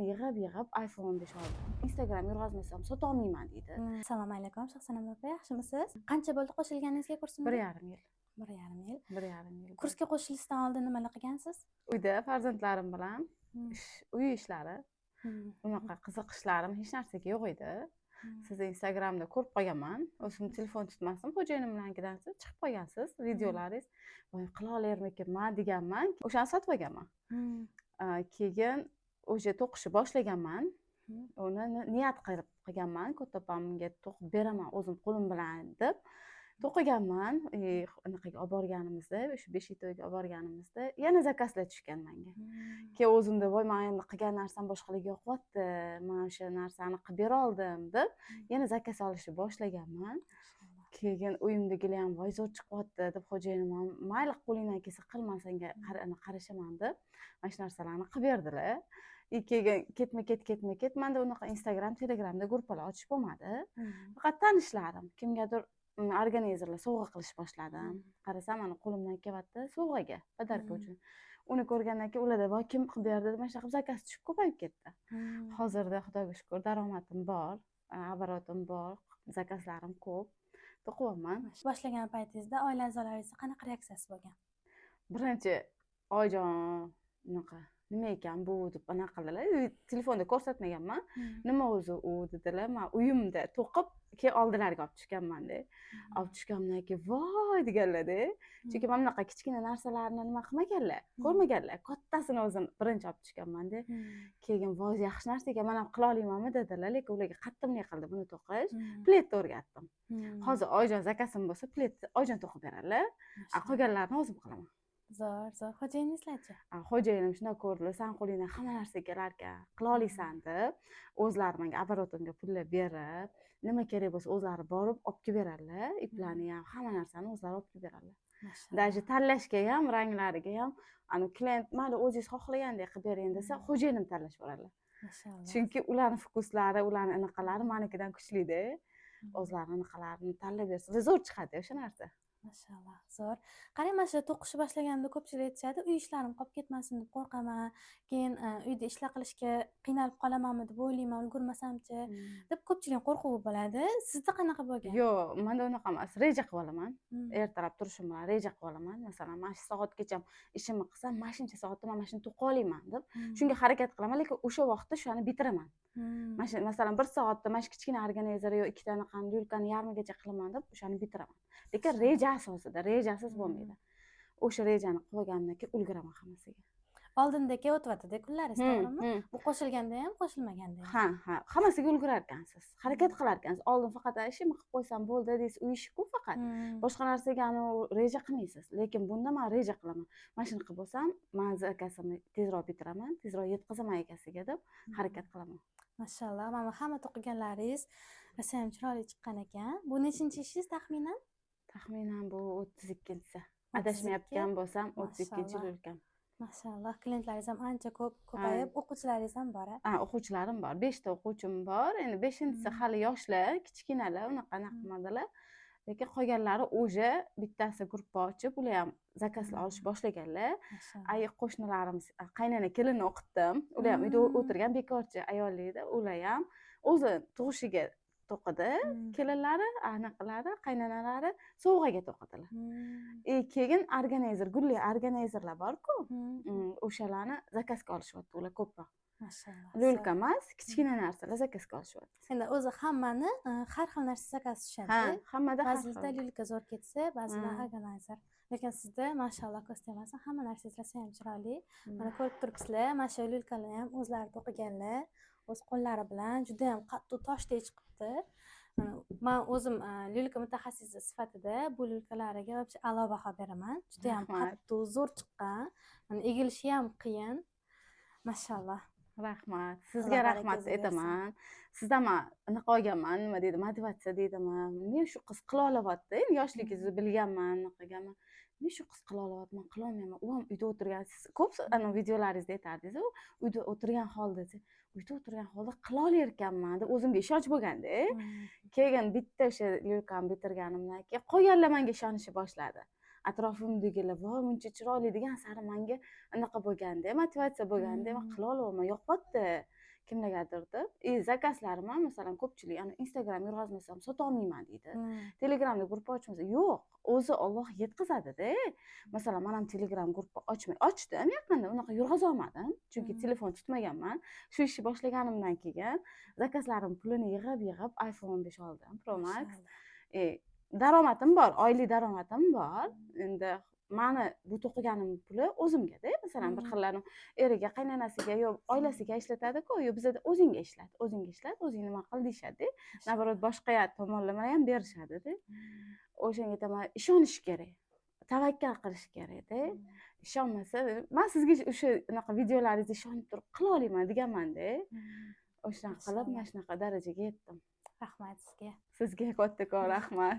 Yig'ib iPhone 15 oldim. Instagram yurg'azmasam sota olmayman deydi. Assalomu alaykum, Shohsanam opa, yaxshimisiz? Qancha bo'ldi qo'shilganingizga kursimga? 1,5 yil. 1,5 yil. 1,5 yil. Kursga qo'shilishdan oldin nimalar qilgansiz? Uyda farzandlarim bilan uy ishlari, unaqa qiziqishlarim hech narsaga yo'q edi. Sizni Instagramda ko'rib qolganman. O'zim telefon tutmasdim, xo'jayinim bilan kedansiz chiqib qolgansiz, videolaringiz. Voy, qila olarmikanman deganman. O'shani sotib olganman. Keyin o'sha to'qishni boshlaganman. Uni niyat qilganman, ko'topamga to'qib beraman o'zim qo'lim bilan deb. To'qiganman. Anaqaga olib borganimizda, o'sha 5 to'yga olib borganimizda yana zakazlar tushgan menga. Keyin o'zimda voy, men endi qilgan narsam boshqalarga yoqyapti, men o'sha narsani qilib bera oldim deb yana zakaz olishni boshlaganman. Keyin uyimdagilar ham voy zo'r chiqyapti deb xo'jayinim ham mayli qo'lingdan kelsa qilma, senga qarashaman deb mana shu narsalarni qilib berdilar. Keyin ketma ket menda unaqa Instagram, Telegramda gruppalar ochish bo'lmadi. Faqat tanishlarim, kimgadir organizerlar sovg'a qilish boshladim. Qarasam, mana qo'limdan kelyapti sovg'aga, podarka uchun. Uni ko'rgandan keyin ularda voy, kim qilib berdi deb mana shunaqa qilib zakaz tushib ko'payib ketdi. Hozirda Xudoga shukr, daromadim bor, oborotim bor, zakazlarim ko'p. To'qiyapman. Boshlagan paytingizda oila a'zolaringizga qanaqa reaksiyasi bo'lgan? Birinchi oyijon unaqa nima ekan bu deb anaqa qildilar. Telefonda ko'rsatmaganman. Nima o'zi u dedilar. Men uyimda to'qib keyin oldilariga olib tushganman-da. Olib tushgandan keyin voy deganlar-da. Chunki men bunaqa kichkina narsalarni nima qilmaganlar, ko'rmaganlar. Kattasini o'zim birinchi olib tushganman-da. Keyin voy, yaxshi narsa ekan, men ham qila olamanmi dedilar, lekin ularga qattiq qildi buni to'qish. Pletni o'rgatdim. Hozir oyijon zakazim bo'lsa, pletni oyijon to'qib beradilar. Qolganlarini o'zim qilaman. Zo'r. Xo'jayiningizlarchi? Xo'jayinim shunday ko'rdi, sen qo'lingdan hamma narsa kelar ekan, qila olasan deb, o'zlari menga oborotimga pullar berib, nima kerak bo'lsa o'zlari borib olib kelib beradilar. Iplarni ham, hamma narsani o'zlari olib kelib beradilar. Даже tanlashga ham, ranglariga ham, ani klient mayli o'zingiz xohlagandek qilib bering desa, xo'jayinim tanlashib beradilar. Mashallah. Chunki ularning fokuslari, ularning anaqalari menikidan kuchli-da. O'zlarining anaqalarini tanlab bersa, zo'r chiqadi o'sha narsa. Mashallah, zo'r. Qarang, mana shu to'qishni boshlaganda ko'pchilik aytishadi, uy ishlarim qolib ketmasin deb qo'rqaman, keyin uyda ishlar qilishga qiynalib qolamanmi deb o'ylayman, ulgurmasamchi deb ko'pchilik qo'rquvi bo'ladi. Sizda qanaqa bo'lgan? Yo'q, menda unaqa emas. Reja qilib olaman. Ertalab turishim bilan reja qilib olaman. Masalan, mana shu soatgacha ishimni qilsam, mana shuncha soatda men mana shuni to'qib olayman deb, shunga harakat qilaman, lekin o'sha vaqtda shuni bitiraman. Masalan, 1 soatda mana shu kichkina organizar yo 2 tani lyulkani yarmigacha qilaman deb, o'shani bitiraman. Lekin reja asosida, rejasiz bo'lmaydi. O'sha rejani qilgandan keyin ulguraman hammasiga. Oldindagi o'tyapti-da kunlaringiz, to'g'rimi? Bu qo'shilganda ham, qo'shilmaganda ham. Ha, hammasiga ulgurar ekansiz. Harakat qilar ekansiz. Oldin faqat ishimni qilib qo'ysam bo'ldi deysiz, uy ishi-ku faqat. Boshqa narsaga reja qilmaysiz. Lekin bunda men reja qilaman. Mana shuni qilib bo'lsam, men zakazimni tezroq bitiraman, tezroq yetkazaman egasiga deb harakat qilaman. Mashallah, mana hamma to'qiganlaringiz rosa ham chiroyli chiqqan ekan. Bu nechinchi ishingiz taxminan? Taxminan bu 32-si. Adashmayotgan bo'lsam 32-yil ulkan. Mashallah, klientlaringiz ham ancha ko'payib, o'quvchilaringiz ham bor. O'quvchilarim bor. 5 ta o'quvchim bor. Endi 5-si hali yoshlar, kichkinalar, unaqa qilmadilar. Lekin qolganlari o'sha bittasi gruppa ochib, ular ham zakazlar olish boshlaganlar. Qo'shnilarimiz, qaynona kelinni o'qitdim. Ular ham uyda o'tirgan bekorchi ayollarda, ular ham o'zi tug'ishiga to'qidi, kelinlari, anaqalari, qaynonalari sovg'aga to'qidilar. Keyin organizer, gulli organizerlar bor-ku, o'shalarni zakazga olishyapti ular ko'proq. Mashallah. Lyulka emas, kichkina narsalar zakazga olishyapti. Endi o'zi hammani har xil narsa zakaz tushadi. Ha, hammada har Ba'zida lyulka zo'r ketsa, ba'zida organizer. Lekin sizda mashallah ko'rsatmasin, hamma narsangiz rosa ham chiroyli. Mana ko'rib turibsizlar, mana shu lyulkalarni ham o'zlari to'qiganlar. O'z qo'llari bilan juda ham qattiq toshdek chiqibdi. Men o'zim lyulka mutaxassisi sifatida bu lyulkalarga a'lo baho beraman. Juda ham qattiq, zo'r chiqqan. Mana egilishi ham qiyin. Mashallah. Rahmat. Sizga rahmat aytaman. Sizdan men anaqa olganman, nima deydi, motivatsiya deydimi? Men shu qiz qila olyapti. Endi yoshligingizni bilganman, qilganman. Men shu qiz qila olyapman, qila olmayman. U ham uyda o'tirgan. Siz ko'p videolaringizda aytardingiz, uyda o'tirgan holda, uyda o'tirgan holda qila olar ekanman deb o'zimga ishonch bo'lganda. Keyin bitta o'sha lyulkani bitirganimdan keyin qolganlar menga ishonishni boshladi. Atrofimdagilar voy, buncha chiroyli degan sari menga anaqa bo'lganda, motivatsiya bo'lganda, men qila olaman, yoqyapti. kimnigadirdi. Zakazlarim ham masalan ko'pchilik ana Instagram yurg'azmasam sotolmayman deydi. Telegramda gruppa ochmasa, yo'q, o'zi Alloh yetkazadi-da. Masalan, men ham Telegram gruppa ochdim yaqinda, unaqa yurg'aza olmadim, chunki telefon tutmaganman. Shu ishni boshlaganimdan keyin zakazlarim pulini yig'ib iPhone 15 oldim, Pro Max. Daromadim bor, oylik daromadim bor. Endi mani bu to'qiganim puli o'zimga-da, masalan, bir xillarni eriga, qaynonasiga yo oilasiga ishlatadi-ku, yo bizda o'zingga ishlat, o'zing nima qil deyshadi. Naborot boshqa tomonlama ham berishadi-da. O'shanga aytaman, ishonish kerak. Tavakkal qilish kerak-da. Ishonmasa, men sizga o'sha unaqa videolaringizni ishonib turib qila olaman deganman-da. O'shanaqa qilib, mana shunaqa darajaga yetdim. Rahmat sizga. Sizga kattakon rahmat.